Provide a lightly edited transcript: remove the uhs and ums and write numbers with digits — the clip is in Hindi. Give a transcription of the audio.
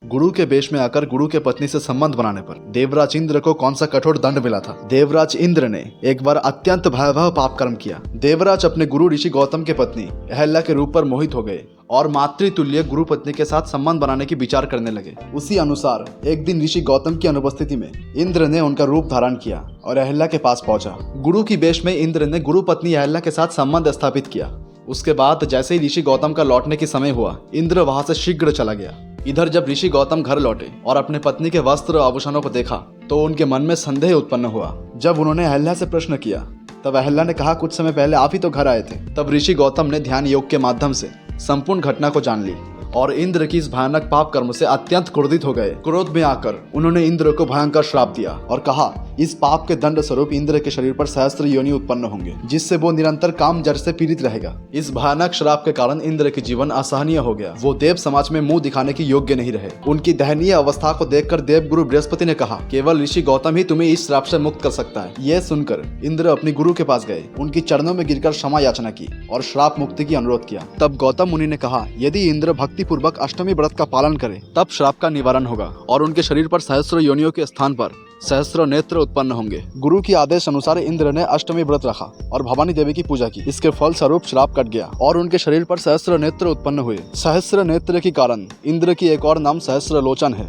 गुरु के वेश में आकर गुरु के पत्नी से संबंध बनाने पर देवराज इंद्र को कौन सा कठोर दंड मिला था। देवराज इंद्र ने एक बार अत्यंत भयावह पाप कर्म किया। देवराज अपने गुरु ऋषि गौतम के पत्नी अहल्या के रूप पर मोहित हो गए और मातृतुल्य गुरु पत्नी के साथ संबंध बनाने की विचार करने लगे। उसी अनुसार एक दिन ऋषि गौतम की अनुपस्थिति में इंद्र ने उनका रूप धारण किया और अहल्या के पास पहुंचा। गुरु की वेश में इंद्र ने गुरु पत्नी अहल्या के साथ संबंध स्थापित किया। उसके बाद जैसे ही ऋषि गौतम का लौटने की समय हुआ, इंद्र वहां से शीघ्र चला गया। इधर जब ऋषि गौतम घर लौटे और अपने पत्नी के वस्त्र आभूषणों को देखा तो उनके मन में संदेह उत्पन्न हुआ। जब उन्होंने अहल्या से प्रश्न किया तब अहल्या ने कहा, कुछ समय पहले आप ही तो घर आए थे। तब ऋषि गौतम ने ध्यान योग के माध्यम से संपूर्ण घटना को जान ली और इंद्र की इस भयानक पाप कर्म से अत्यंत क्रोधित हो गए। क्रोध में आकर उन्होंने इंद्र को भयंकर श्राप दिया और कहा, इस पाप के दंड स्वरूप इंद्र के शरीर पर सहस्त्र योनि उत्पन्न होंगे, जिससे वो निरंतर काम जर से पीड़ित रहेगा। इस भयानक श्राप के कारण इंद्र के जीवन असहनीय हो गया। वो देव समाज में मुंह दिखाने के योग्य नहीं रहे। उनकी दयनीय अवस्था को देखकर देवगुरु बृहस्पति ने कहा, केवल ऋषि गौतम ही तुम्हें इस श्राप से मुक्त कर सकता है। ये सुनकर इंद्र अपने गुरु के पास गए, उनकी चरणों में गिरकर क्षमा याचना की और श्राप मुक्ति की अनुरोध किया। तब गौतम मुनि ने कहा, यदि इंद्र भक्ति पूर्वक अष्टमी व्रत का पालन करे तब श्राप का निवारण होगा और उनके शरीर पर सहस्त्र योनियों के स्थान पर सहस्त्र नेत्र उत्पन्न होंगे। गुरु की आदेश अनुसार इंद्र ने अष्टमी व्रत रखा और भवानी देवी की पूजा की। इसके फल स्वरूप श्राप कट गया और उनके शरीर पर सहस्त्र नेत्र उत्पन्न हुए। सहस्त्र नेत्र के कारण इंद्र की एक और नाम सहस्त्र लोचन है।